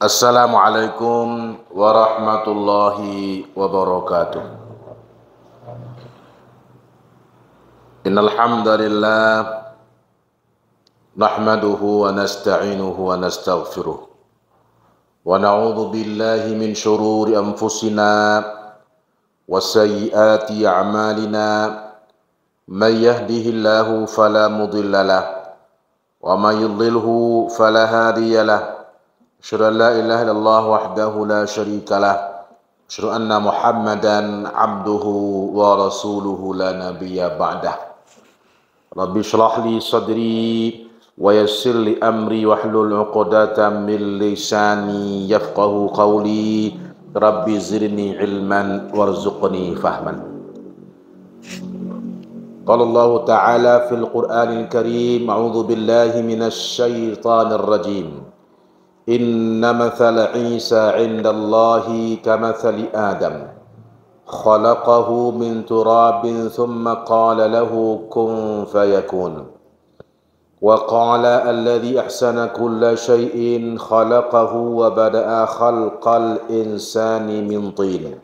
Assalamualaikum warahmatullahi wabarakatuh. Innal hamdalillah nahmaduhu wa nasta'inuhu wa nastaghfiruh wa na'udzu billahi min shururi anfusina wa sayyiati a'malina. May yahdihillahu fala mudilla lahu wa may yudlilhu fala hadiya lahu. Asyhadu an la ilaha illallah wahdahu la syarika lah. Asyhadu anna Muhammadan abduhu wa rasuluhu la nabiyya ba'dah. Rabbi shrah li sadri wa yassir li amri wahlul 'uqdatam min lisani yafqahu qawli. Rabbi zidni ilman warzuqni fahman. Qala Allah Ta'ala fil Qur'anil Karim, a'udzu billahi minasy syaithanir rajim. Inna mathala Isa 'inda Allahi kamathali Adam khalaqahu min turabin thumma qala lahu kun fayakun. Wa qala alladhi ahsana kulla shay'in khalaqahu wa bada'a khalqal insani min tin.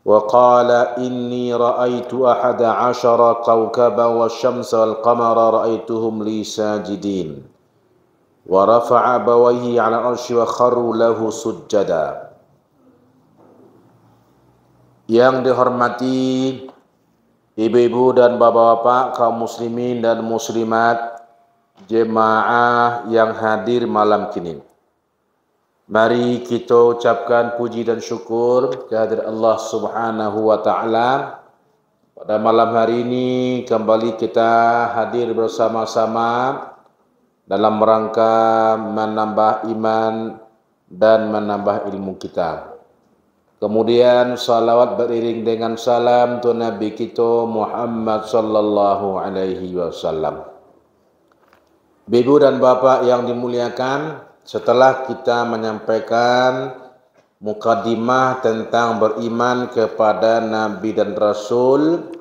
Wa qala inni ra'aytu ahada 'ashara kawkaban wasyamsa wal qamara ra'aytuhum li sajidin. Wa rafa'a abawayhi 'ala al-'arsy wa kharru lahu sujjada. Yang dihormati ibu-ibu dan bapak-bapak, kaum muslimin dan muslimat, jemaah yang hadir malam kini. Mari kita ucapkan puji dan syukur kehadirat Allah Subhanahu wa taala. Pada malam hari ini kembali kita hadir bersama-sama dalam rangka menambah iman dan menambah ilmu kita. Kemudian salawat beriring dengan salam tu Nabi kita Muhammad sallallahu alaihi wasallam. Ibu dan bapak yang dimuliakan, setelah kita menyampaikan mukadimah tentang beriman kepada Nabi dan Rasul,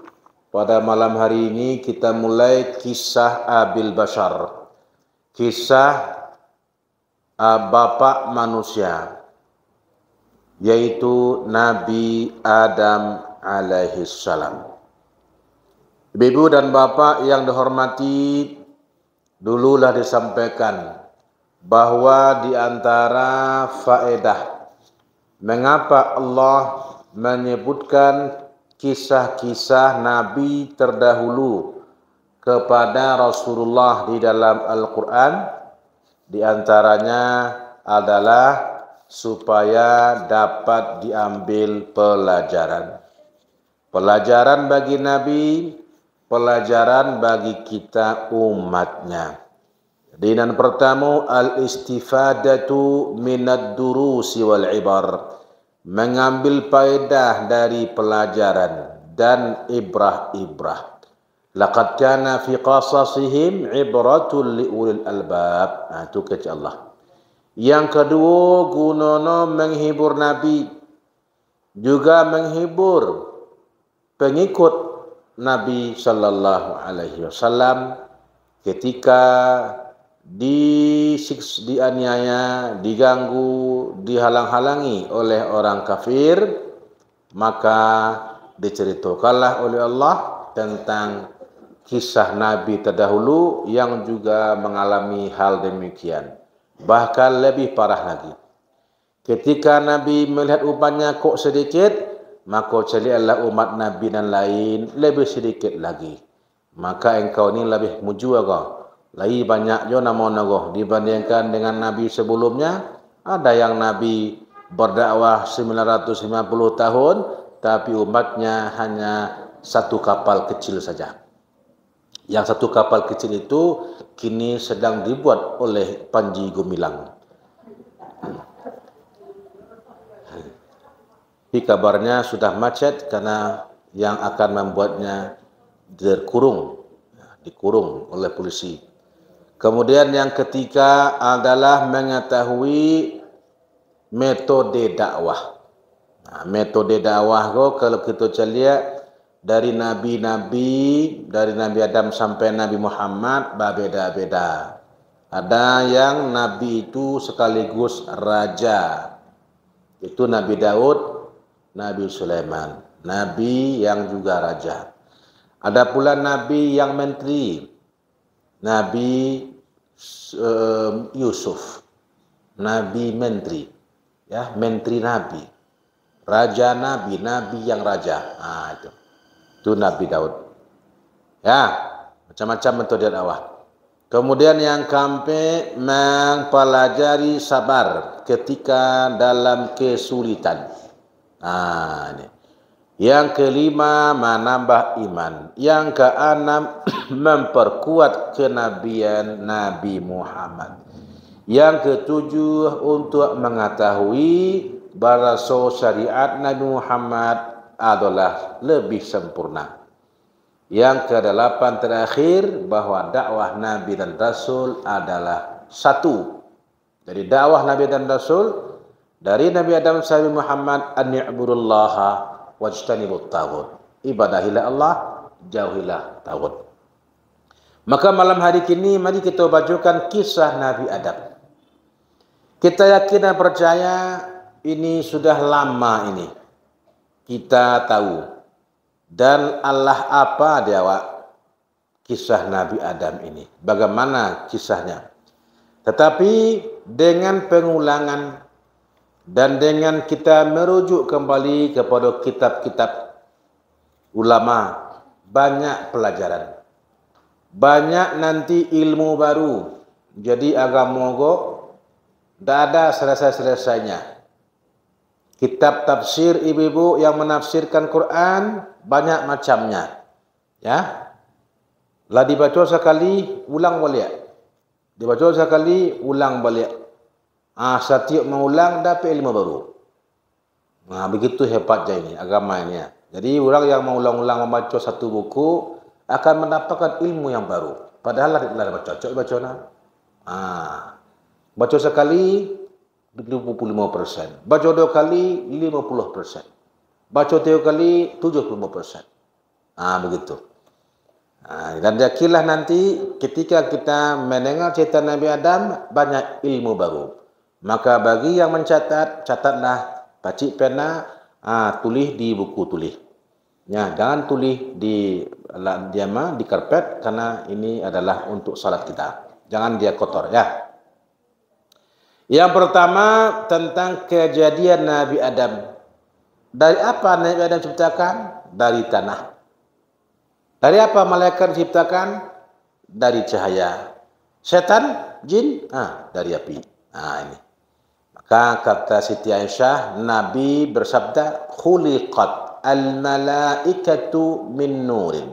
pada malam hari ini kita mulai kisah Abil Bashar. Kisah bapak manusia, yaitu Nabi Adam alaihissalam. Ibu dan bapak yang dihormati, dululah disampaikan bahwa di antara faedah mengapa Allah menyebutkan kisah-kisah Nabi terdahulu kepada Rasulullah di dalam Al-Quran, di antaranya adalah supaya dapat diambil pelajaran. Pelajaran bagi Nabi, pelajaran bagi kita umatnya. Jadi yang pertama, al-istifadatu minad durusi wal ibar. Mengambil faedah dari pelajaran dan ibrah-ibrah. Laqad kana fi qasasihim ibratul liulil albab. Itu kata Allah. Yang kedua, gunanya menghibur Nabi, juga menghibur pengikut Nabi sallallahu alaihi wasallam ketika dianiaya, diganggu, dihalang-halangi oleh orang kafir, maka diceritakanlah oleh Allah tentang kisah Nabi terdahulu yang juga mengalami hal demikian. Bahkan lebih parah lagi. Ketika Nabi melihat umatnya kok sedikit, maka carilah umat Nabi dan lain lebih sedikit lagi. Maka engkau ni lebih muju agak. Lagi banyak jo nama-nama dibandingkan dengan Nabi sebelumnya. Ada yang Nabi berdakwah 950 tahun, tapi umatnya hanya satu kapal kecil saja. Yang satu kapal kecil itu kini sedang dibuat oleh Panji Gumilang. Tapi kabarnya sudah macet karena yang akan membuatnya dikurung oleh polisi. Kemudian yang ketiga adalah mengetahui metode dakwah. Metode dakwah kalau kita lihat dari nabi-nabi, dari Nabi Adam sampai Nabi Muhammad berbeda-beda. Ada yang Nabi itu sekaligus raja. Itu Nabi Daud, Nabi Sulaiman. Nabi yang juga raja. Ada pula Nabi yang menteri. Nabi Yusuf. Nabi menteri. Ya, menteri Nabi. Raja Nabi, Nabi yang raja. Itu Nabi Daud. Ya, macam-macam bentuk dia dakwah. Kemudian yang keempat, mempelajari sabar ketika dalam kesulitan. Ini. Yang kelima, menambah iman. Yang keenam, memperkuat kenabian Nabi Muhammad. Yang ketujuh, untuk mengetahui bahawa syariat Nabi Muhammad adalah lebih sempurna. Yang kedelapan terakhir, bahawa dakwah Nabi dan Rasul adalah satu. Jadi dakwah Nabi dan Rasul dari Nabi Adam sampai Muhammad, an ni'budullaha wajtanibut taghut. Ibadahilah Allah, jauhilah taghut. Maka malam hari ini mari kita bacakan kisah Nabi Adam. Kita yakin dan percaya ini sudah lama ini kita tahu. Dan Allah apa dia kisah Nabi Adam ini? Bagaimana kisahnya? Tetapi dengan pengulangan dan dengan kita merujuk kembali kepada kitab-kitab ulama, banyak pelajaran. Banyak nanti ilmu baru. Jadi agama tidak ada selesai-selesainya. Kitab tafsir ibu-ibu yang menafsirkan Quran banyak macamnya. Ya. Lah dibaca sekali, ulang balik. Dibaca sekali, ulang balik. Setiap mengulang dapat ilmu baru. Begitu hebatnya ini agama ini. Jadi orang yang mengulang-ulang membaca satu buku akan mendapatkan ilmu yang baru. Padahal tidak baca cocok baca baca sekali 25%. Baca 2 kali 50%. Baca 3 kali 75%. Begitu. Dan yakinlah nanti ketika kita mendengar cerita Nabi Adam banyak ilmu baru. Maka bagi yang mencatat, catatlah, pacik pena, tulis di buku tulis. Ya, jangan tulis di karpet karena ini adalah untuk salat kita. Jangan dia kotor ya. Yang pertama tentang kejadian Nabi Adam. Dari apa Nabi Adam diciptakan? Dari tanah. Dari apa malaikat diciptakan? Dari cahaya. Setan, jin, dari api. Ini. Maka kata Siti Aisyah, Nabi bersabda, khuliqat al-malaikatu min nurin.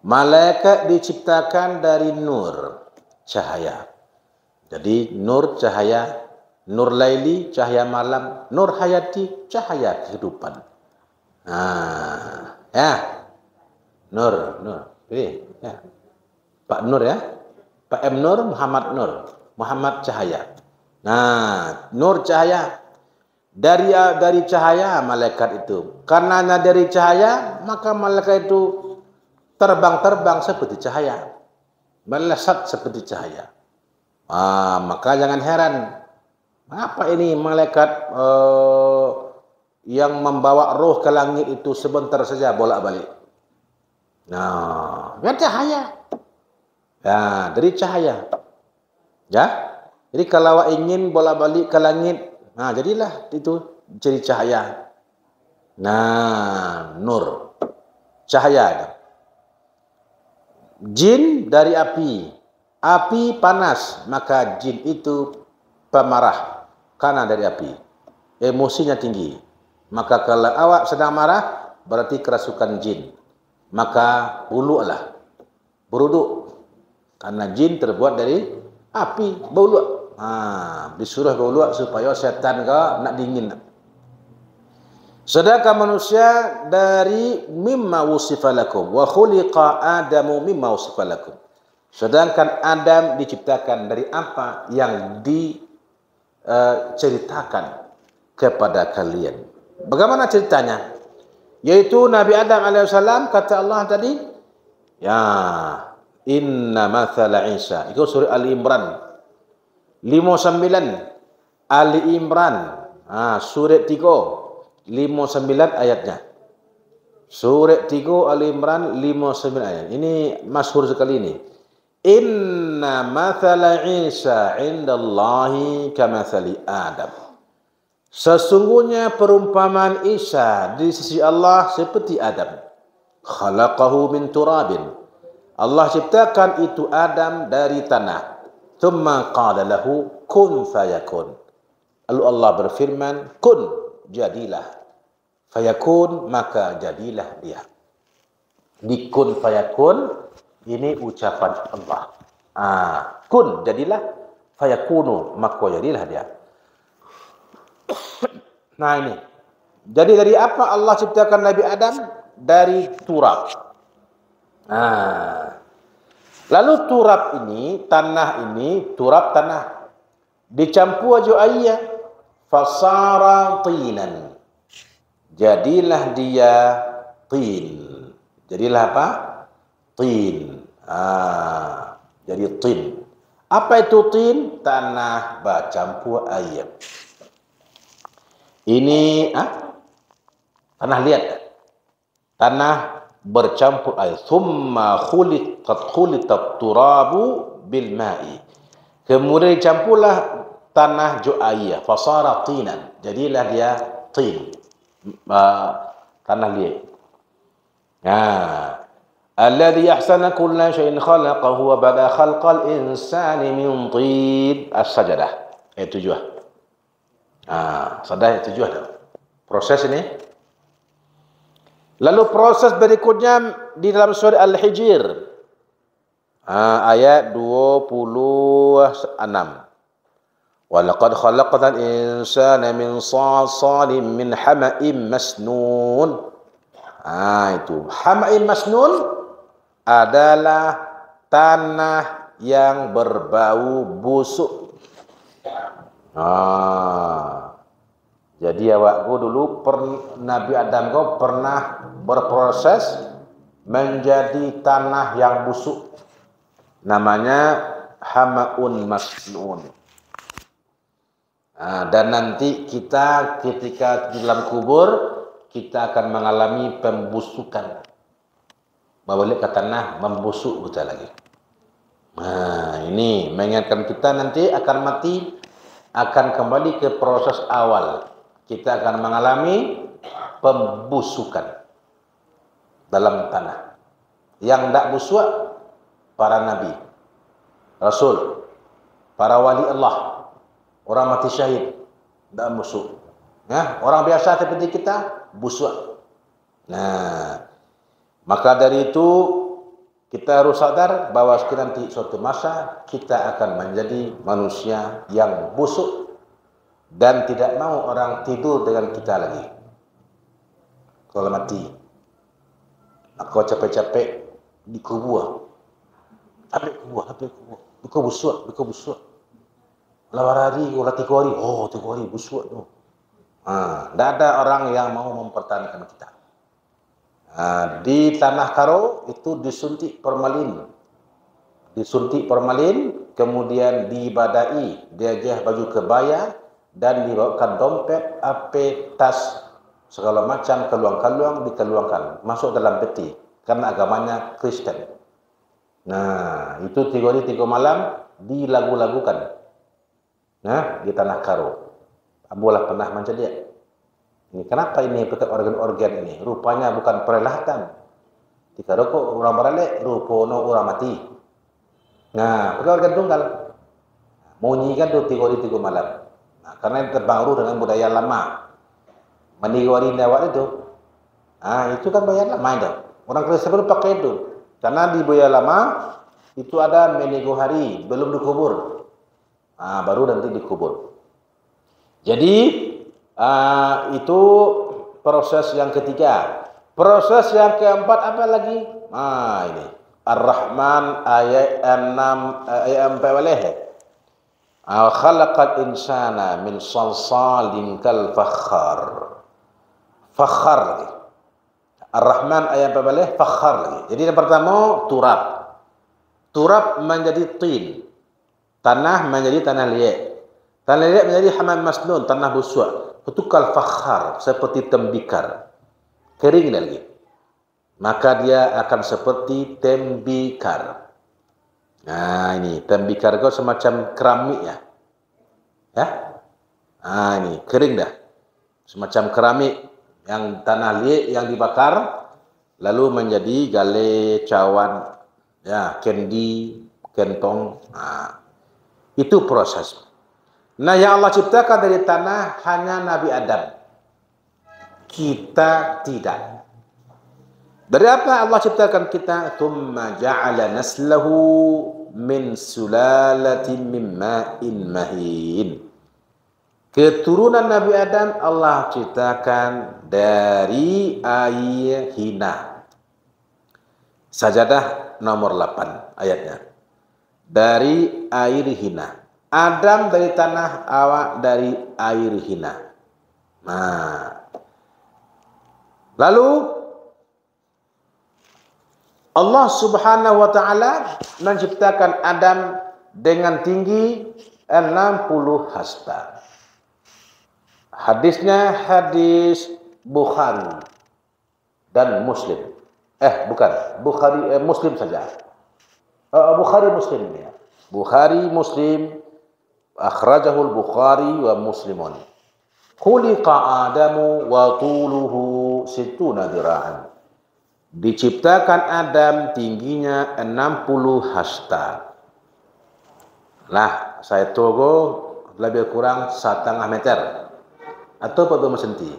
Malaikat diciptakan dari nur, cahaya. Jadi nur cahaya, nur laili cahaya malam, nur hayati cahaya kehidupan. Ya. Nur. Ya. Pak Nur ya. Pak M Nur, Muhammad Nur. Muhammad cahaya. Nur cahaya. Dari cahaya malaikat itu. Karena dari cahaya, maka malaikat itu terbang-terbang seperti cahaya. Melesat seperti cahaya. Maka jangan heran. Apa ini malaikat yang membawa roh ke langit itu sebentar saja bolak-balik. Cahaya. Ya, dari cahaya. Ya. Jadi kalau ingin bolak-balik ke langit, jadilah itu jadi cahaya. Nur. Cahaya. Jin dari api. Api panas, maka jin itu pemarah karena dari api. Emosinya tinggi. Maka kalau awak sedang marah, berarti kerasukan jin. Maka uluklah. Beruduk. Karena jin terbuat dari api, beruluk. Disuruh beruluk supaya setan nak dingin. Sedangkan manusia dari mimma wusifalakum. Wa khuliqa Adamu mimma wusifalakum. Sedangkan Adam diciptakan dari apa yang diceritakan kepada kalian. Bagaimana ceritanya? Yaitu Nabi Adam AS kata Allah tadi, ya Inna mathala Isa. Itu surah Ali Imran. 59 Ali Imran. Surat 3 59 ayatnya. Surat 3 Ali Imran 59 ayat. Ini masyhur sekali ini. Inna mathala Isa indallahi kamathali Adam. Sesungguhnya perumpamaan Isa di sisi Allah seperti Adam. Khalaqahu min turabin. Allah ciptakan itu Adam dari tanah. Thumma qala lahu kun fayakun. Lalu Allah berfirman, kun, jadilah. Fayakun, maka jadilah dia. Di kun fayakun, ini ucapan Allah. Kun, jadilah. Fayakunu, maka jadilah dia. Nah ini. Jadi dari apa Allah ciptakan Nabi Adam? Dari turab. Lalu turab ini, tanah ini, turab tanah. Dicampur aja air. Fasara tinan. Jadilah dia tin. Jadilah apa? Tin. Jadi tin. Apa itu tin? Tanah bercampur air. Ini tanah liat. Tanah bercampur air. Thumma khulitat turabu bil ma'i. Kemudian dicampurlah tanah jo air. Fasara tinan. Jadilah dia tin. Tanah liat. Alladhi ahsana kulla syai'in khalaqahu wa bada khalqal insani min tin. As-Sajdah. Ayat 7. Sadah ayat 7 dah. Proses ini. Lalu proses berikutnya di dalam surah Al-Hijr. Ayat 26. Walaqad khalaqnal insana min salsalin min hama'in masnun. Itu. Hama'in masnun adalah tanah yang berbau busuk. Jadi awakku dulu Nabi Adam kau pernah berproses menjadi tanah yang busuk. Namanya hama'un masnun. Dan nanti kita ketika di dalam kubur kita akan mengalami pembusukan. Balik ke tanah membusuk kita lagi. Ini mengingatkan kita nanti akan mati, akan kembali ke proses awal. Kita akan mengalami pembusukan dalam tanah. Yang tidak busuk para nabi, rasul, para wali Allah, orang mati syahid, tidak busuk. Orang biasa seperti kita busuk. Maka dari itu kita harus sadar bahawa nanti suatu masa kita akan menjadi manusia yang busuk dan tidak mau orang tidur dengan kita lagi. Kalau mati, kau capek-capek dikubur. Habis kubur, busuk. Lawar hari, ulah 3 hari. 3 hari busuk tu. Tidak ada orang yang mau mempertahankan kita. Di tanah karo itu disuntik formalin, kemudian diibadai, diajah baju kebaya dan dibawakan dompet, ape, tas, segala macam keluang-keluang dikeluangkan, masuk dalam peti karena agamanya Kristen. Itu 3 hari 3 malam dilagu-lagukan. Di tanah karo. Abulah pernah menjadi. Ini kenapa ini pakai organ-organ ini? Rupanya bukan perhelatan. Jika rokok orang beralek, rupanya orang mati. Pakai organ tunggal. Munyikan tu 3 hari 3 malam. Karena terpengaruh dengan budaya lama. Menigori lewat itu. Itu kan budaya lama itu. Orang Kristen baru pakai itu. Karena di budaya lama itu ada menigo hari belum dikubur. Baru nanti dikubur. Jadi itu proses yang ketiga. Proses yang keempat apa lagi? Ini Ar-Rahman ayat 6 ayat 4. Khalaqal insana min salsalin kal fakhar. Fakhar. Ar-Rahman ayat 14 fakhar lagi. Jadi yang pertama turab. Turab menjadi tin. Tanah menjadi tanah liat. Tanah liat menjadi hamam masnun, tanah busuk. Itu kal fakhar, seperti tembikar. Kering lagi. Maka dia akan seperti tembikar. Nah ini, tembikar itu semacam keramik ya. Ya. Nah ini, kering dah. Semacam keramik yang tanah liat yang dibakar. Lalu menjadi gale, cawan, ya, kendi, kentong. Nah, itu proses. Nah, yang Allah ciptakan dari tanah hanya Nabi Adam. Kita tidak. Dari apa Allah ciptakan kita? Tsumma ja'ala naslahu min sulalatin min ma'in mahin. Keturunan Nabi Adam Allah ciptakan dari air hina. Sajadah nomor 8 ayatnya. Dari air hina. Adam dari tanah, awak dari air hina. Nah. Lalu Allah Subhanahu wa taala menciptakan Adam dengan tinggi 60 hasta. Hadisnya hadis Bukhari dan Muslim. Bukan, Bukhari Muslim saja. Bukhari Muslim ya. Bukhari Muslim akhrajahul Bukhari wa Muslimun. Khuliqa Adamu wa tuluhu 60 dira'an. Diciptakan Adam tingginya 60 hasta. Nah, saya tunggu lebih kurang 1,5 meter. Atau 40 senti.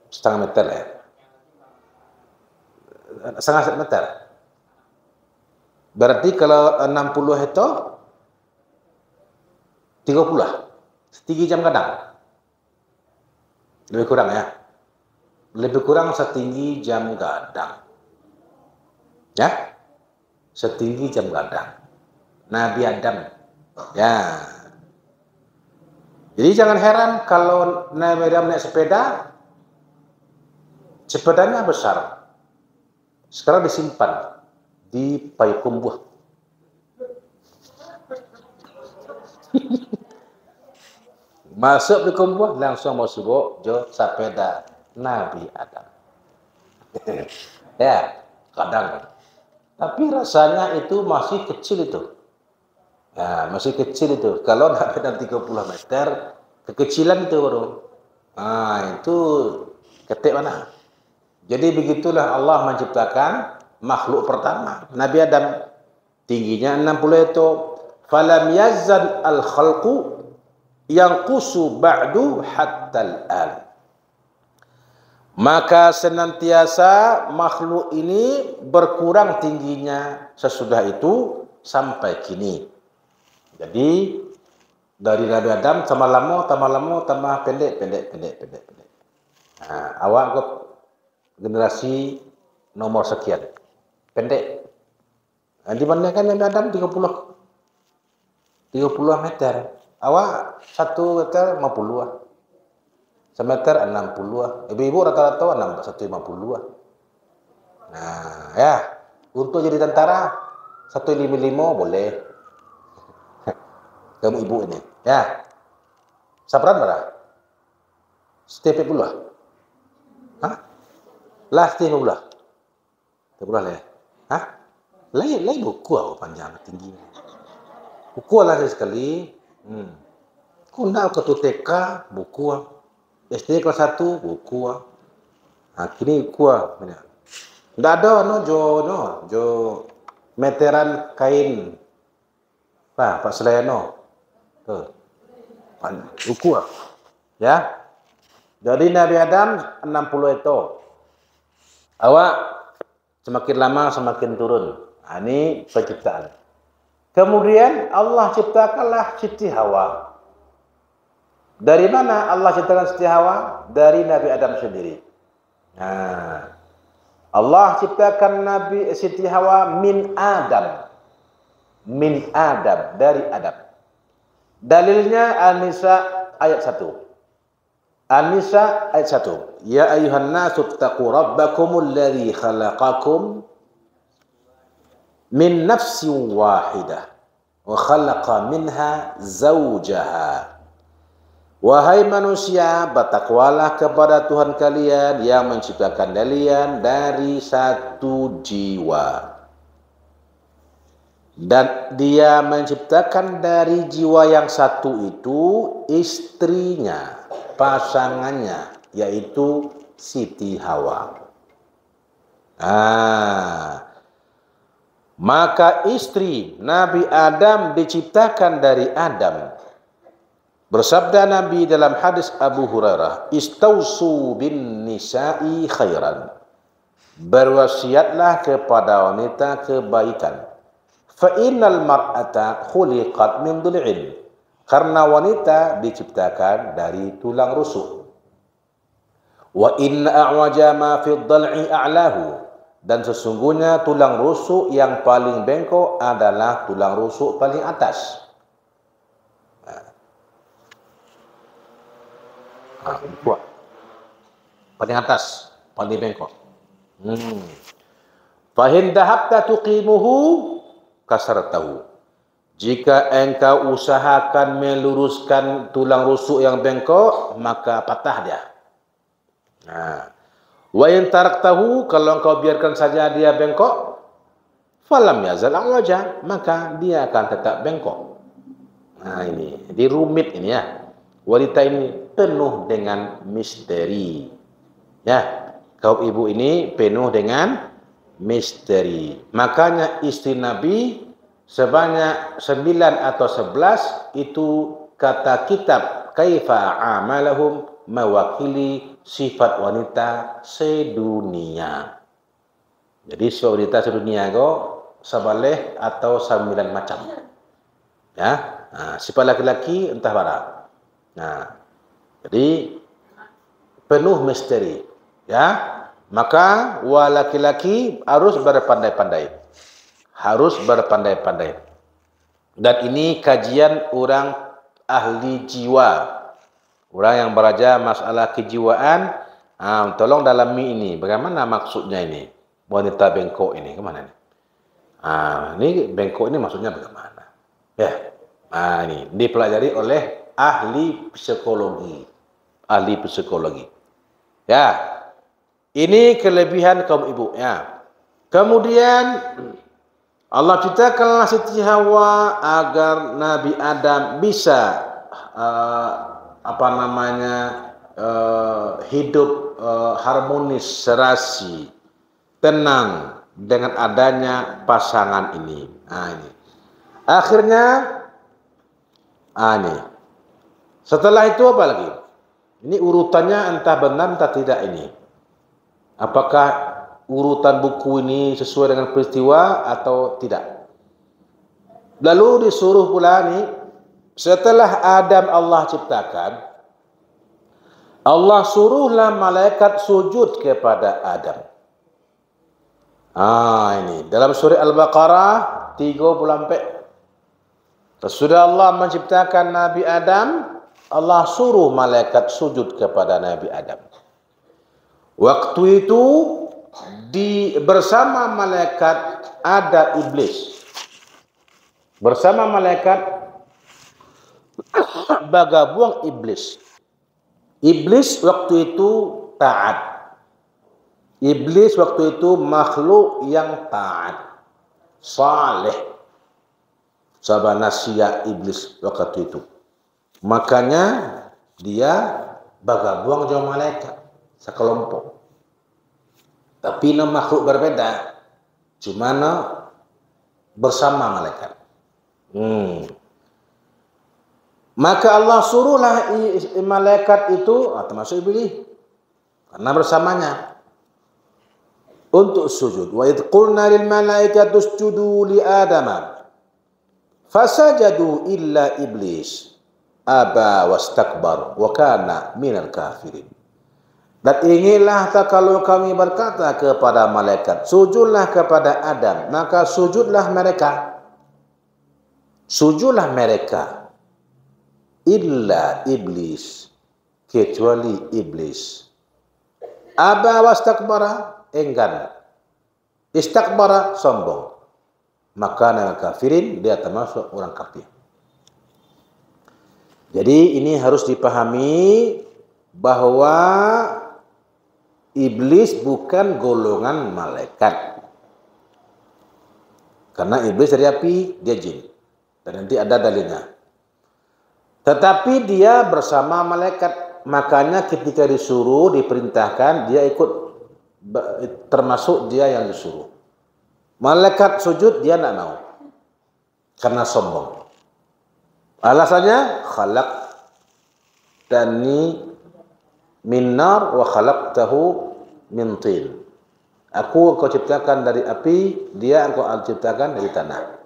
1,5 meter ya. 1,5 meter. Berarti kalau 60 itu 30. Setinggi jam gadang. Lebih kurang ya. Lebih kurang setinggi jam gadang. Ya. Setinggi jam gadang. Nabi Adam. Ya. Jadi jangan heran kalau Nabi Adam naik sepeda, sepedanya besar. Sekarang disimpan di Payakumbuh. Masuk di kumbuh, langsung masuk jo sepeda Nabi Adam. Ya, kadang. Tapi rasanya itu masih kecil itu. Ya, masih kecil itu. Kalau Nabi Adam 30 meter, kekecilan itu baru. Nah, itu ketik mana? Jadi begitulah Allah menciptakan makhluk pertama, Nabi Adam. Tingginya 60 itu. Falam yazal al-khalqu yanqusu ba'du hatta al-an. Maka senantiasa makhluk ini berkurang tingginya sesudah itu sampai kini. Jadi dari Nabi Adam tambah lama, tambah pendek. Nah, awak kok generasi nomor sekian. Pendek. Nah, dibandingkan Nabi Adam 30 meter. Awak 1 meter 50 lah. 1 meter 60 lah. Ibu-ibu rata-rata 150 lah. Nah, ya. Untuk jadi tentara 155 boleh. Kamu ibu ini. Ya. Sapran berapa? Setepet pula. Hah? Lah setepet pula. Tak pula lah. Hah? Lain buku aku panjang tinggi. Buku lah sekali. Kau nak ke TK buku. SD kelas 1 buku. Nah, kini buku banyak. Tidak ada jo meteran kain. Pak Selayano. Tuh. Buku. Ya. Jadi Nabi Adam 60 itu. Awak semakin lama semakin turun. Nah, ini penciptaan. Kemudian Allah ciptakanlah Siti Hawa. Dari mana Allah ciptakan Siti Hawa? Dari Nabi Adam sendiri. Nah, Allah ciptakan Nabi Siti Hawa min Adam. Min Adam, dari Adam. Dalilnya An-Nisa ayat 1. An-Nisa ayat 1. Ya ayuhan nasu taqu rabbakumul ladzi khalaqakum min nafsin wahidah wa khalaqa minha zawjaha. Wahai manusia, bertakwalah kepada Tuhan kalian yang menciptakan kalian dari satu jiwa. Dan dia menciptakan dari jiwa yang satu itu istrinya, pasangannya, yaitu Siti Hawa. Maka istri Nabi Adam diciptakan dari Adam. Bersabda Nabi dalam hadis Abu Hurairah, "Istausu bin nisa'i khairan." Berwasiatlah kepada wanita kebaikan. Fa innal mar'ata khuliqat min dhil'in. Karena wanita diciptakan dari tulang rusuk. Wa inna a'waja ma fi dhal'i a'lahu. Dan sesungguhnya tulang rusuk yang paling bengkok adalah tulang rusuk paling atas. Kuat. Paling atas, paling bengkok. Fahin dahabta tuqimuhu kasartahu. Jika engkau usahakan meluruskan tulang rusuk yang bengkok, maka patah dia. Wa in taraktahu, kalau engkau biarkan saja dia bengkok, falam yazal a'waja, maka dia akan tetap bengkok. Ini, jadi rumit ini ya. Wanita ini penuh dengan misteri. Ya, kaum ibu ini penuh dengan misteri. Makanya istri Nabi sebanyak 9 atau 11 itu kata kitab Kaifa Amalahum mewakili sifat wanita sedunia. Jadi sifat wanita sedunia itu sabaleh atau 9 macam. Ya, sifat laki-laki entah barang. Jadi penuh misteri, ya. Maka laki-laki harus berpandai-pandai, Dan ini kajian orang ahli jiwa, orang yang belajar masalah kejiwaan. Tolong dalami ini, bagaimana maksudnya ini wanita bengkok ini kemana nih? Ini bengkok ini maksudnya bagaimana? Ya, ini dipelajari oleh ahli psikologi. Ya, ini kelebihan kaum ibu. Ya. Kemudian Allah ciptakanlah Siti Hawa agar Nabi Adam bisa hidup harmonis, serasi, tenang dengan adanya pasangan ini. Ini. Akhirnya, ini. Setelah itu apa lagi? Ini urutannya entah benar entah tidak ini. Apakah urutan buku ini sesuai dengan peristiwa atau tidak? Lalu disuruh pula nih, setelah Adam Allah ciptakan, Allah suruhlah malaikat sujud kepada Adam. Ini dalam surah Al-Baqarah 34. Sesudah Allah menciptakan Nabi Adam, Allah suruh malaikat sujud kepada Nabi Adam. Waktu itu bersama malaikat ada iblis. Bersama malaikat bergabung iblis. Iblis waktu itu taat. Iblis waktu itu makhluk yang taat, saleh. Sabanasia iblis waktu itu. Makanya dia bergabung dengan malaikat sekelompok. Tapi makhluk berbeda, cuma bersama malaikat. Maka Allah suruhlah malaikat itu, termasuk iblis, karena bersamanya, untuk sujud. Wa idh qulna lil malaikati usjudu li Adama fasajadu illa iblis aba wastakbar wa kana minal kafirin. Dan inginlah kalau kami berkata kepada malaikat, sujudlah kepada Adam, maka sujudlah mereka. Sujudlah mereka. Illa iblis, kecuali iblis. Aba wastakbara, enggan. Istakbara, sombong. maka dengan kafirin dia termasuk orang kafir. Jadi ini harus dipahami bahwa iblis bukan golongan malaikat. Karena iblis dari api, dia jin. Dan nanti ada dalilnya. Tetapi dia bersama malaikat. Makanya ketika disuruh, diperintahkan, dia ikut, termasuk dia yang disuruh. Malaikat sujud, dia tidak mau. Karena sombong. Alasannya, khalaqtani min nar wa khalaqtahu min tin. Aku engkau ciptakan dari api, dia engkau ciptakan dari tanah.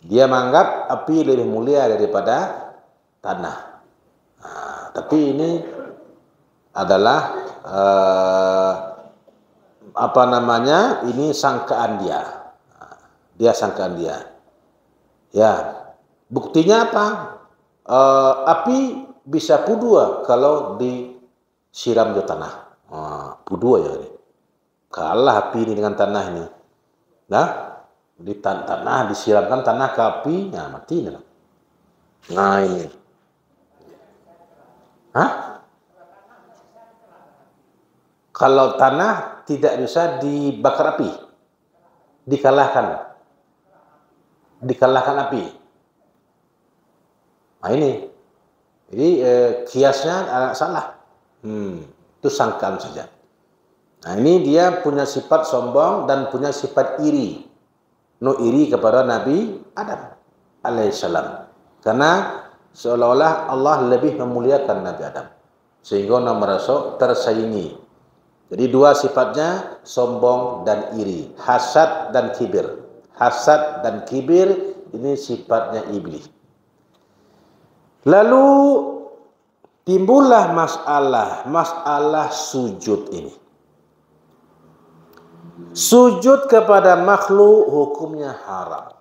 Dia menganggap api lebih mulia daripada tanah. Tapi ini adalah ini sangkaan dia. Dia sangkaan dia. Ya, buktinya apa? Api bisa pudua kalau disiram ke tanah. Pudua ya ini. Kalah api ini dengan tanah ini. Nah, di tanah disiramkan tanah ke api, ya mati. Nah ini. Kalau tanah tidak bisa dibakar api, dikalahkan api. Nah ini, jadi kiasnya agak salah. Itu sangkaan saja. Nah ini dia punya sifat sombong dan punya sifat iri. Iri kepada Nabi Adam alaihissalam. Karena seolah-olah Allah lebih memuliakan Nabi Adam. Sehingga merasa tersaingi. Jadi dua sifatnya, sombong dan iri. Hasad dan kibir. Hasad dan kibir ini sifatnya iblis. Lalu timbullah masalah sujud ini. Sujud kepada makhluk hukumnya haram,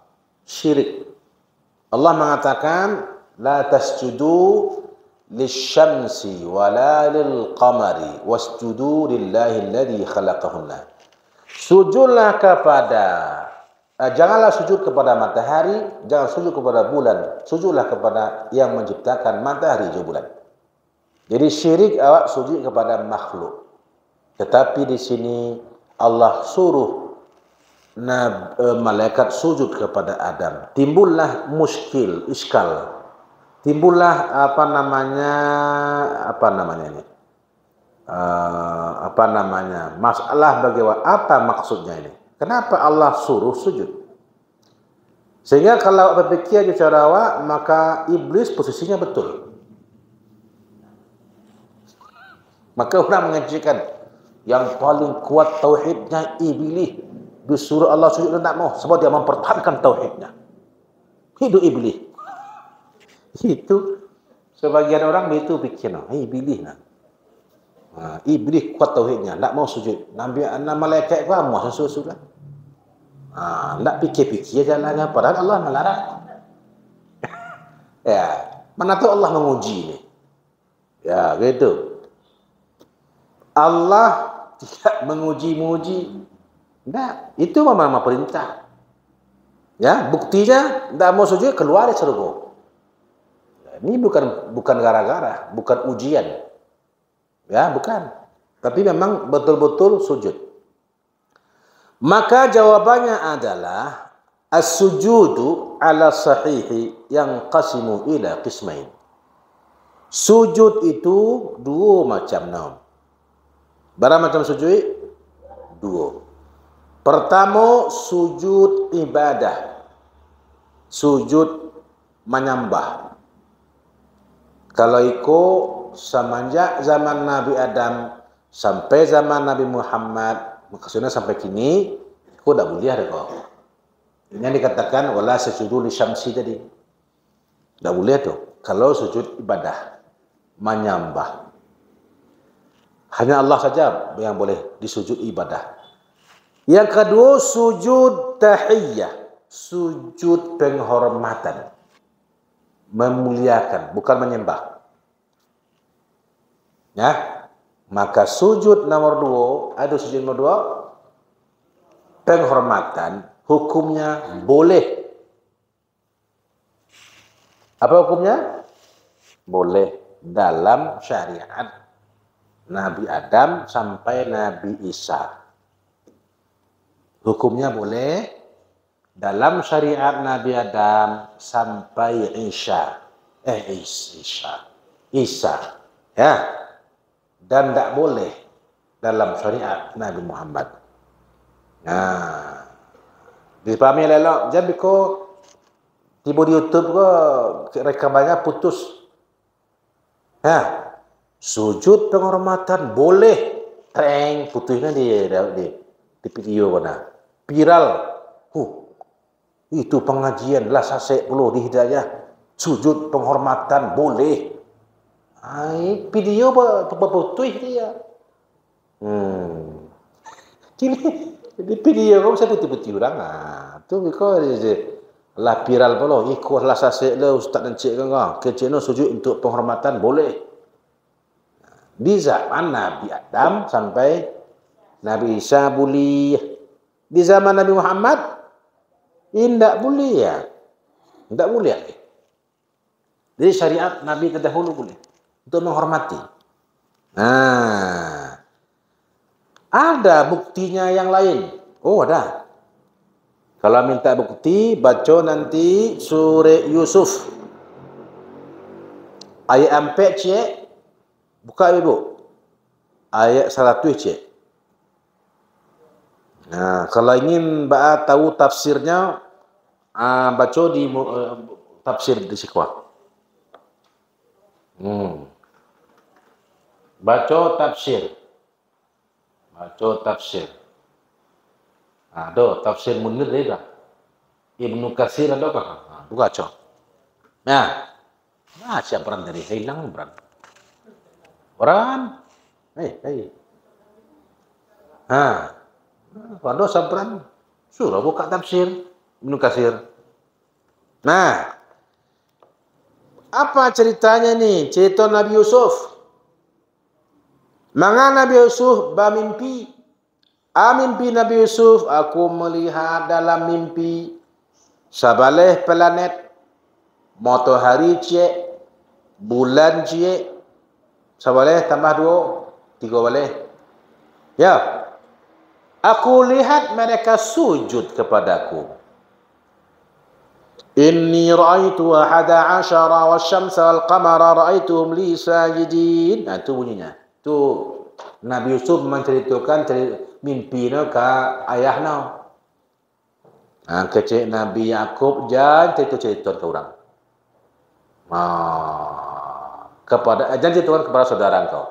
syirik. Allah mengatakan, la tasjudu lisyamsi wala lilqamari wasjudu lillahi alladhi khalaqahunna. Sujudlah kepada, janganlah sujud kepada matahari, jangan sujud kepada bulan, sujudlah kepada yang menciptakan matahari dan bulan. Jadi syirik awak sujud kepada makhluk. Tetapi di sini Allah suruh malaikat sujud kepada Adam. Timbullah muskil, iskal. Timbullah masalah bagaimana, apa maksudnya ini? Kenapa Allah suruh sujud? Sehingga kalau berpikir bicara awak, maka iblis posisinya betul. Maka orang mengajarkan yang paling kuat tauhidnya iblis. Disuruh Allah sujud dan tak mau, sebab dia mempertahankan tauhidnya. Hidup iblis. Itu sebagian orang itu fikir, iblis nah. Iblis kuat tauhidnya, tak mau sujud. Nabi malaikat ku amuh sesuatu kan. Tak fikir-fikir jalannya, padahal Allah melarang. Ya, mana tahu Allah menguji ini. Ya, gitu. Allah tidak menguji-muji. Tidak, itu memang perintah. Ya, buktinya tidak mau sujud keluar dari surga. Ini bukan gara-gara, bukan ujian. Ya, bukan. Tapi memang betul-betul sujud. Maka jawabannya adalah as-sujudu ala sahihi yang qasimu ila qismain. Sujud itu dua macam naum. Berapa macam sujud? Dua. Pertama, sujud ibadah. Sujud menyembah. Kalau ikut semenjak zaman Nabi Adam sampai zaman Nabi Muhammad, maksudnya sampai kini, ikut tak boleh ada kau. Ini yang dikatakan wala sujudu li syamsi tadi. Tak boleh tu. Kalau sujud ibadah, menyembah. Hanya Allah saja yang boleh disujud ibadah. Yang kedua, sujud tahiyyah. Sujud penghormatan. Memuliakan, bukan menyembah. Ya, maka sujud nomor dua, ada sujud nomor dua, penghormatan. hukumnya boleh. Apa hukumnya? Boleh dalam syariat Nabi Adam sampai Nabi Isa. Hukumnya boleh dalam syariat Nabi Adam sampai Isa. Isa. Ya. Dan tidak boleh dalam syariat Nabi Muhammad. Nah, dipahami lelok. Jadi ko tiba di YouTube ko rekamannya putus. Ya. Sujud penghormatan boleh. Treng putusnya di video mana. Viral. Itu pengajian lah sasek puluh di Hidayah. Sujud penghormatan boleh. Video apa putus dia. Di video kau saya putih-putih orang. Tu because lah viral pula. Ikut lah sasek lah ustaz dan cik kan. Kecik no sujud untuk penghormatan boleh. Di zaman Nabi Adam sampai Nabi Isa boleh. Di zaman Nabi Muhammad tidak boleh ya. Tidak boleh. Jadi syariat Nabi terdahulu boleh untuk menghormati. Nah, ada buktinya yang lain. Oh ada. Kalau minta bukti, baca nanti surah Yusuf ayat 4 cik. Buka ibu. Ayat 100 cik. Nah, kalau ingin tahu tafsirnya, baca di tafsir di sekolah. Baca tafsir. Ada tafsir Munir dah. Ibnu Katsir ada kah? Buka cok. Nah, siapa peran dari hilang peran. Orang, kalau sabran, suruh buka tafsir Ibnu Katsir. Nah, apa ceritanya nih? Cerita Nabi Yusuf. Manga Nabi Yusuf bermimpi. Mimpi Nabi Yusuf, aku melihat dalam mimpi sabaleh planet, matahari cik, bulan cik. Sabaleh tambah 2, 3 boleh. Ya. Aku lihat mereka sujud kepadaku. Inni ra'aitu 11 wasyamsa wal qamara ra'aituhum li sajidin. Nah, itu bunyinya. Itu Nabi Yusuf menceritakan mimpinya ke ayahnya. Kecil Nabi Yakub jangan cerita ke orang. Jangan ceritakan kepada saudara engkau.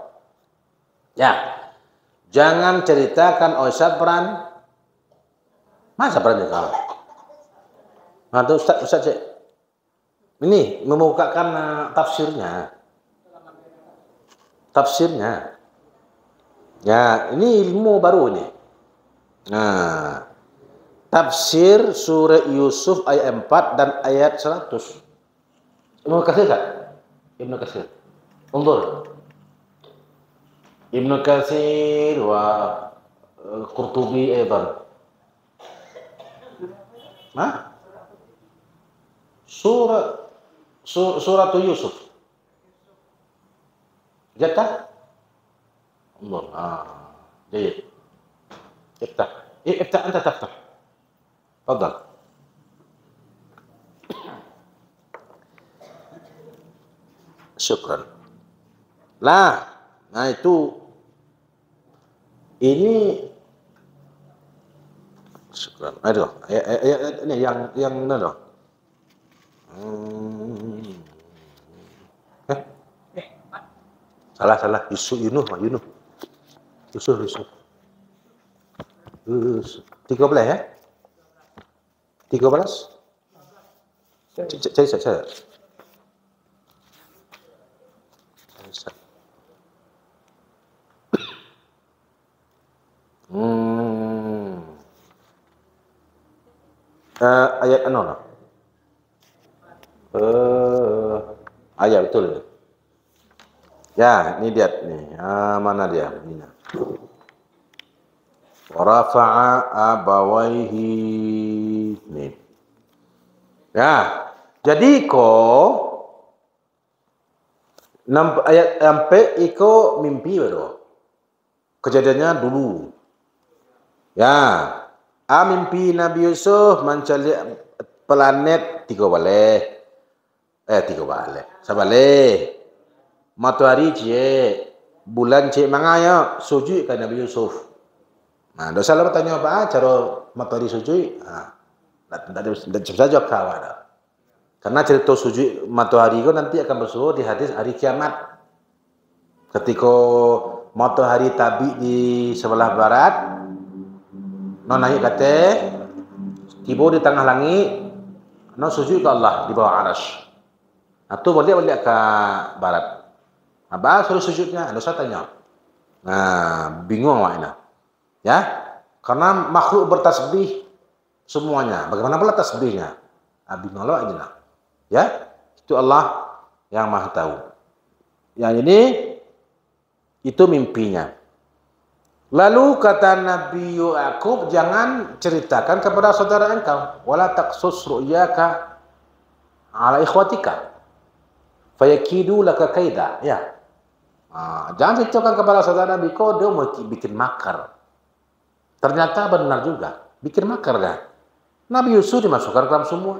Ya. Jangan ceritakan sabran. Mana sabran kau? Itu Ustaz cik. Ini membukakan tafsirnya. Ya, ini ilmu baru ini. Nah, tafsir surah Yusuf ayat 4 dan ayat 100. Ibnu Katsir tak? Ibnu Katsir. Undur. Ibnu Katsir wa Qurtubi aidan. Surah Yusuf. Jatah? Allah. Baik. افتح أنت تفتح. تفضل. Syukran. Nah itu ini syukran. Aduh, ini yang mana? Salah. Yusuf. 13 ya? 13? Saya. Ayat ano? Ayat betul. Ya, ini dia nih. Mana dia? Ini. Warafa'a abawaihi. Nih. Ya. Jadi ayat sampai iko mimpi baru. Kejadiannya dulu. Ya. Mimpi Nabi Yusuf mencari planet 3 balik. 3 balik. Sabalik. Matahari cik. Bulan cik mangaya sujud ke Nabi Yusuf. Nah, dosa lah bertanya apa cara matahari sujud? Tak saja kawan. Karena cerita sujud matahari itu nanti akan bersuruh di hadis hari kiamat. Ketika matahari tabik di sebelah barat, naik kata, tiba di tengah langit, sujud ke Allah di bawah arasy. Itu balik ke barat. Apa suruh sujudnya? Dosa tanya. Nah, bingung awaknya. Ya, karena makhluk bertasbih semuanya. Bagaimana pula tasbihnya? Bingung awak aja. Ya, itu Allah yang Maha tahu. Yang ini itu mimpinya. Lalu kata Nabi Ya'qub, jangan ceritakan kepada saudara engkau. Wala taqsus ru'yaka ala ikhwatika. Fayakidu laka kaida. Ya. Jangan ceritakan kepada saudara Nabi kau dia mau bikin makar. Ternyata benar juga. Bikin makar kan. Nabi Yusuf dimasukkan ke dalam semua.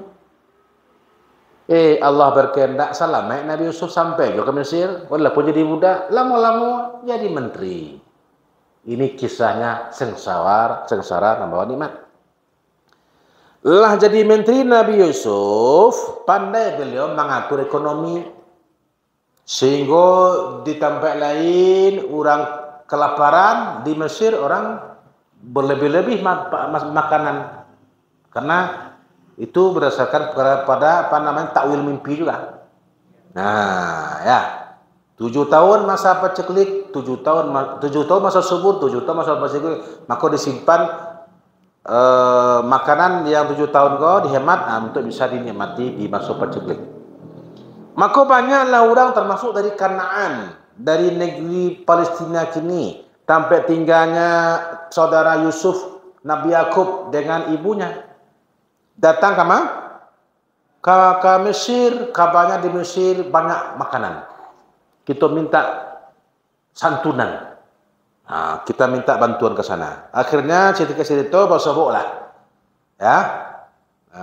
Allah berkehendak selamat Nabi Yusuf sampai ke Mesir. Walaupun jadi budak, lama-lama jadi menteri. Ini kisahnya sengsara membawa nikmat. Lah jadi menteri Nabi Yusuf, pandai beliau mengatur ekonomi. Sehingga di tempat lain orang kelaparan, di Mesir orang berlebih-lebih makanan. Karena itu berdasarkan pada takwil mimpi juga. Nah, ya. 7 tahun masa paceklik, 7 tahun masa subur, 7 tahun masa paceklik, maka disimpan makanan yang 7 tahun kau dihemat untuk bisa dinikmati di masa paceklik. Maka banyaklah orang termasuk dari Kanaan, dari negeri Palestina kini, sampai tinggalnya saudara Yusuf, Nabi Ya'qub dengan ibunya. Datang ke Mesir, kabarnya di Mesir banyak makanan. Kita minta santunan. Kita minta bantuan ke sana. Akhirnya cerita bersobok lah. Ya.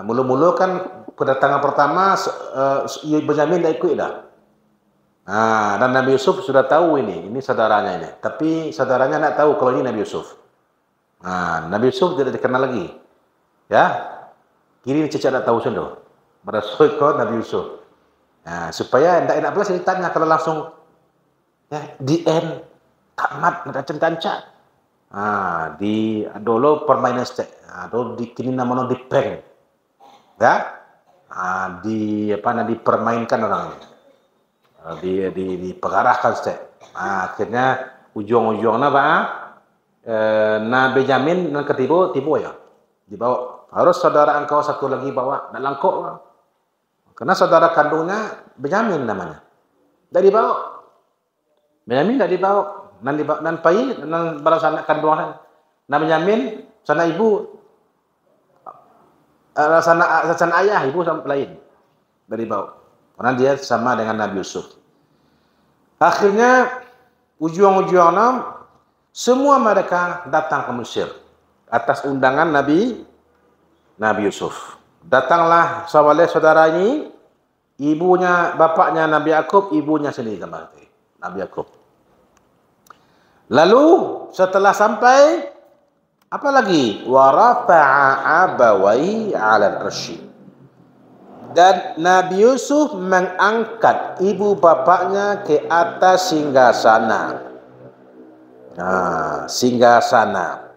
Mula-mula kan kedatangan pertama Benyamin dah ikut dah. Dan Nabi Yusuf sudah tahu ini saudaranya ini. Tapi saudaranya tak tahu kalau ini Nabi Yusuf. Nabi Yusuf tidak dikenal lagi. Ya. Kini cecak tak tahu sudah. Merasuk ke Nabi Yusuf. Supaya tidak enak pula ceritanya kalau langsung di end tamat macam-macam. Di dulu permainan dulu di kini namanya di prank. Ya. Dipermainkan orang. Dipengarahkan akhirnya ujung-ujungnya Benyamin dan ketiba ya dibawa. Harus saudara engkau satu lagi bawa dan langkok. Karena saudara kandungnya Benyamin namanya. Tidak dibawa. Benyamin tidak dibawa. Dan pai dan balas anak kandungan. Benyamin sana ibu, sana ayah ibu sama lain. Tidak dibawa. Karena dia sama dengan Nabi Yusuf. Akhirnya ujung-ujungnya semua mereka datang ke Mesir atas undangan Nabi Yusuf. Datanglah saudara ini, ibunya, bapaknya Nabi Ya'qub, ibunya sendiri Nabi Ya'qub. Lalu setelah sampai apa lagi? Wa rafa'a abawai 'ala al-'arsy. Dan Nabi Yusuf mengangkat ibu bapaknya ke atas singgasana. Singgasana.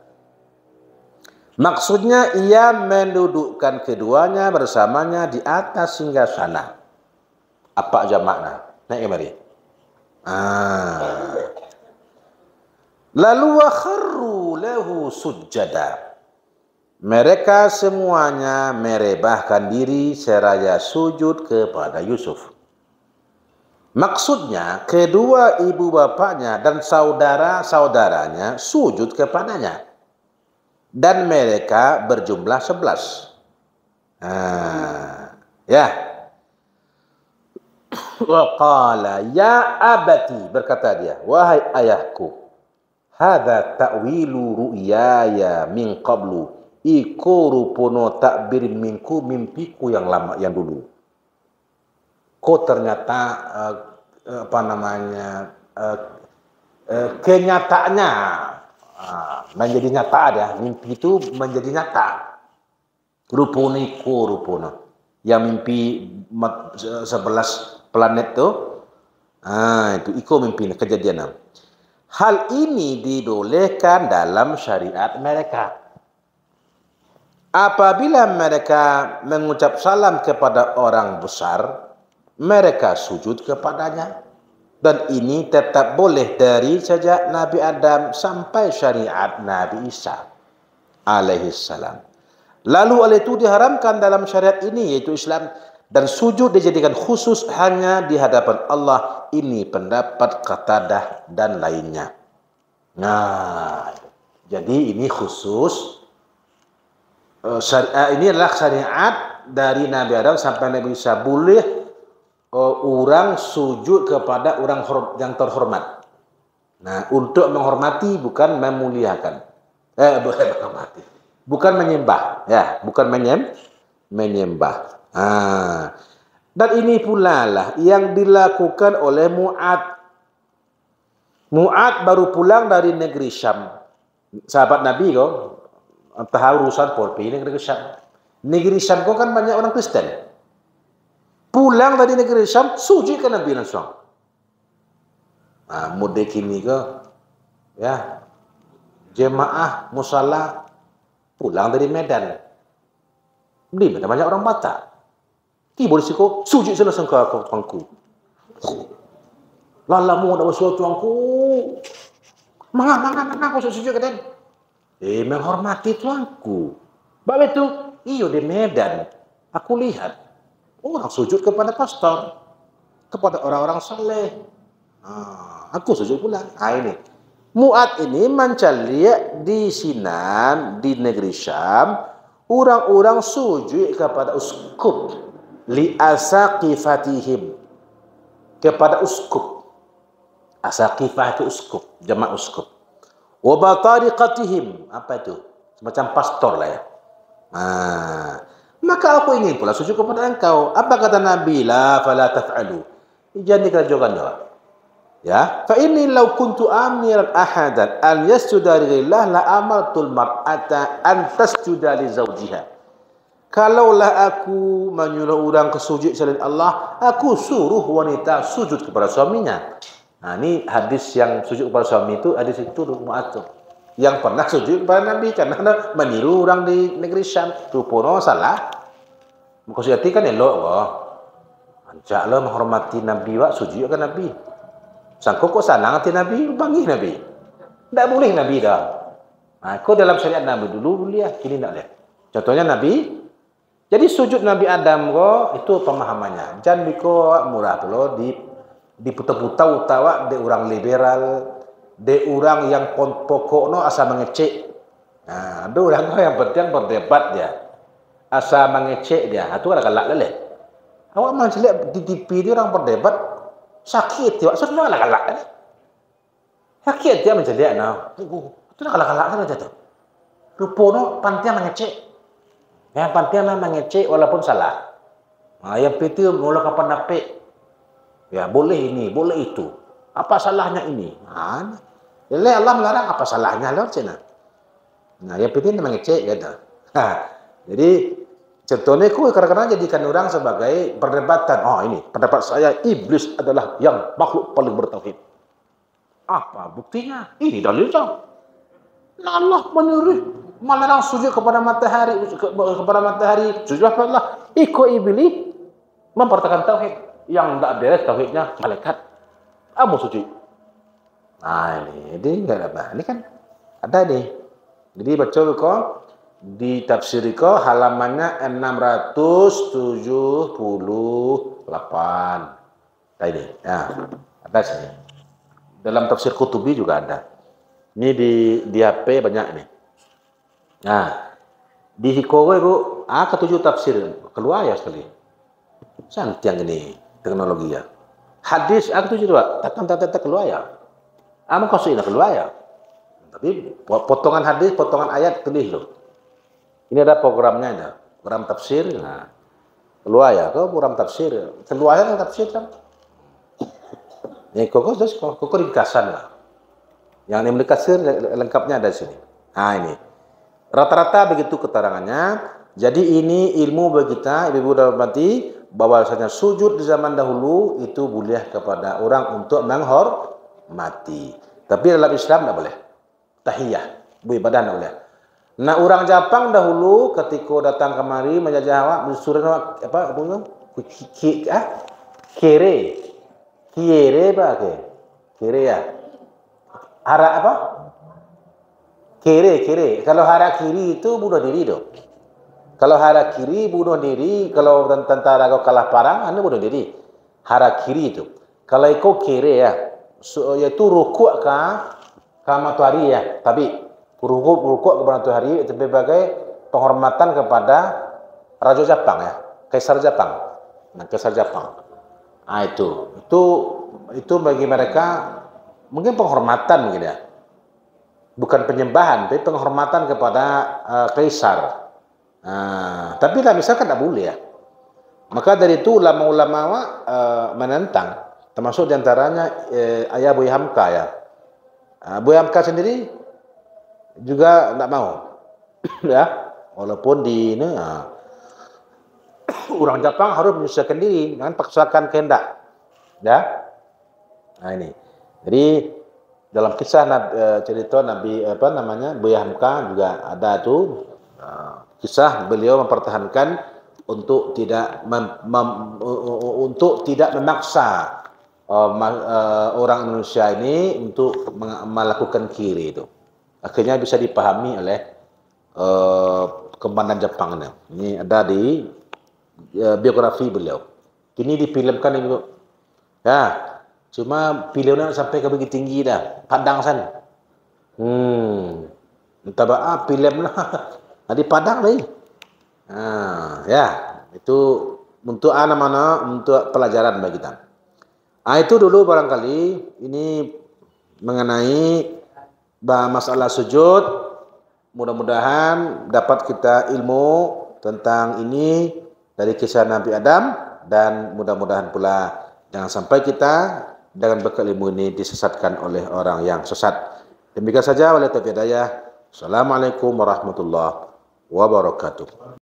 Maksudnya ia mendudukkan keduanya bersamanya di atas singgasana. Apa aja makna? Naik kemari. Lalu wa kharru lahu sujjada. Mereka semuanya merebahkan diri seraya sujud kepada Yusuf. Maksudnya kedua ibu bapaknya dan saudara-saudaranya sujud kepadanya. dan mereka berjumlah 11. Ya. Wa qala ya abati, berkata dia, wahai ayahku, hadza ta'wilu ru'yaya min qablu, iku rupono takbir minku, mimpiku yang lama, yang dulu. Kok ternyata kenyataannya menjadi nyata ya, mimpi itu menjadi nyata. Rupono yang mimpi 11 planet tu, itu iko mimpi kejadian. Hal ini dibolehkan dalam syariat mereka. Apabila mereka mengucap salam kepada orang besar, mereka sujud kepadanya. Dan ini tetap boleh dari sejak Nabi Adam sampai syariat Nabi Isa alaihissalam. Lalu oleh itu diharamkan dalam syariat ini, yaitu Islam, dan sujud dijadikan khusus hanya di hadapan Allah. Ini pendapat Qatadah dan lainnya. Nah, jadi ini khusus. Ini adalah syariat dari Nabi Adam sampai Nabi Isa. Boleh orang sujud kepada orang yang terhormat. Nah, untuk menghormati, bukan memuliakan. Bukan menghormati. Bukan menyembah, ya, bukan menyembah. Dan ini pula lah yang dilakukan oleh Mu'ad. Mu'ad baru pulang dari negeri Syam. Sahabat Nabi kok, entah urusan polpi negeri Syam. Negeri Syam kok kan banyak orang Kristen. Pulang dari negeri Syam, sujud ke Nabi langsung. Mudik ini ke, ya, jemaah musala pulang dari Medan. Di Medan banyak orang Batak. Tiba di situ, sujud langsung ke tuanku. Lalamu ada bersuara tuanku. Mana aku sujud ke dan? Menghormati tuanku. Bapak itu, iyo di Medan. Aku lihat orang sujud kepada pastor, kepada orang-orang saleh. Aku sujud pula. Ini. Mu'ad ini mencari di Sinan, di negeri Syam, orang-orang sujud kepada uskup, li asaqifatihim, kepada uskup. Asaqifah itu uskup, jamak uskup. Wa batariqatihim, apa itu? Semacam pastor lah ya. Maka aku ingin pula sujud kepada engkau. Apa kata Nabi? La fala taf'alu. Jangan dikerjakan jawab. Ya, fa inni law kuntu amiran ahadan an yasjuda lillah la amartul mar'ata an tasjuda li zawjiha. Kalaulah aku menyuruh orang ke sujud selain Allah, aku suruh wanita sujud kepada suaminya. Ini hadis yang sujud kepada suami itu, hadis itu Mu'ad yang pernah sujud kepada Nabi karena meniru orang di negeri Syam. Rupanya salah. Maksudnya kan elok kok. Anjaklah menghormati Nabi, wak sujud ke Nabi. Sangko kok sanang hati Nabi, panggil Nabi. Tak boleh Nabi dah. Kau dalam syariat Nabi dulu boleh, kini tak boleh. Contohnya Nabi, jadi sujud Nabi Adam kok itu pemahamannya. Jangan kau murah pula di putar-putar utawa de orang liberal, de orang yang pokok no asal mengecek. Ada orang yang penting berdebat dia, asal mengecek dia. Itu kan galak leleh. Awak macam lihat di TV dia orang berdebat. Sakit dia, semua galak-galak. Sakit dia menjadi anak. Itu galak-galak saja tu. Rupanya pantian mengecek. Yang pantian mengecek walaupun salah. Yang itu mula kapan napik. Ya boleh ini, boleh itu. Apa salahnya ini? Allah melarang, apa salahnya lah cina. Yang itu mengecek kata. Jadi contohnya kadang-kadang jadikan orang sebagai perdebatan. Ini pendapat saya, iblis adalah yang makhluk paling bertauhid. Apa buktinya? Ini dalilnya. Allah menyuruh melarang sujud kepada matahari, sujud kepada Allah. Ikut iblis mempertahankan tauhid. Yang tidak beres tauhidnya malaikat. Kamu sujud. Ini enggak apa. Ini kan ada nih. Jadi betul kok. Di tafsir kau halamannya 678. Tadi, ya, ada sini. Dalam tafsir Qutubi juga ada. Ini di HP banyak nih. Nah, di Hikowe bu, ketujuh tafsir keluar ya sekali. Santiang ini teknologi ya. Hadis ketujuh dua, takkan tata keluar ya. Aman kau sudah keluar ya. Tapi potongan hadis, potongan ayat tulis loh. Ini ada programnya ada, program tafsir. Nah, keluar ya, kau program tafsir. Keluar ya tafsir kan. Ini kok ringkasan lah. Yang ini tafsir lengkapnya ada di sini. Nah ini. Rata-rata begitu keterangannya. Jadi ini ilmu bagi kita, ibu-ibu dan bapak, bahwasanya sujud di zaman dahulu itu boleh kepada orang untuk menghormati. Tapi dalam Islam tidak boleh. Tahiyah, beribadah tidak boleh. Nah orang Jepang dahulu ketika datang kemari menjajah awak, disuruh apa? Kire ya. Hara apa? Kere. Kalau hara kiri itu bunuh diri dong. Kalau hara kiri bunuh diri, kalau tentara kau kalah perang, anda bunuh diri. Hara kiri itu. Kalau kau kere ya, yaitu rukuk ke matahari ya. Tapi rukuk ke matahari itu sebagai penghormatan kepada Raja Jepang ya, Kaisar Jepang. Nah, Kaisar Jepang. Nah itu bagi mereka mungkin penghormatan mungkin ya. Bukan penyembahan, tapi penghormatan kepada kaisar. Tapi lah misalkan tidak boleh ya. Maka dari itu ulama-ulama menentang, termasuk diantaranya ayah Buya Hamka ya. Buya Hamka sendiri juga tidak mau, ya. Walaupun di ini, orang Jepang harus menyesuaikan diri, jangan paksakan kehendak, ya. Nah ini, jadi dalam kisah cerita Nabi Buya Hamka juga ada tuh kisah beliau mempertahankan untuk tidak memaksa orang Indonesia ini untuk melakukan kiri itu. Akhirnya bisa dipahami oleh komandan Jepang ini. Ini ada di biografi beliau. Kini difilmkan itu. Ya. Cuma filmnya sampai ke begitu tinggi dah, Padang sana. Entah film lah, di Padang lagi. Ya, itu untuk mana untuk pelajaran bagi kita. Itu dulu barangkali ini mengenai masalah sujud. Mudah-mudahan dapat kita ilmu tentang ini dari kisah Nabi Adam, dan mudah-mudahan pula jangan sampai kita dengan bekal ilmu ini disesatkan oleh orang yang sesat. Demikian saja, wabillahi taufiq hidayah. Assalamualaikum warahmatullahi wabarakatuh.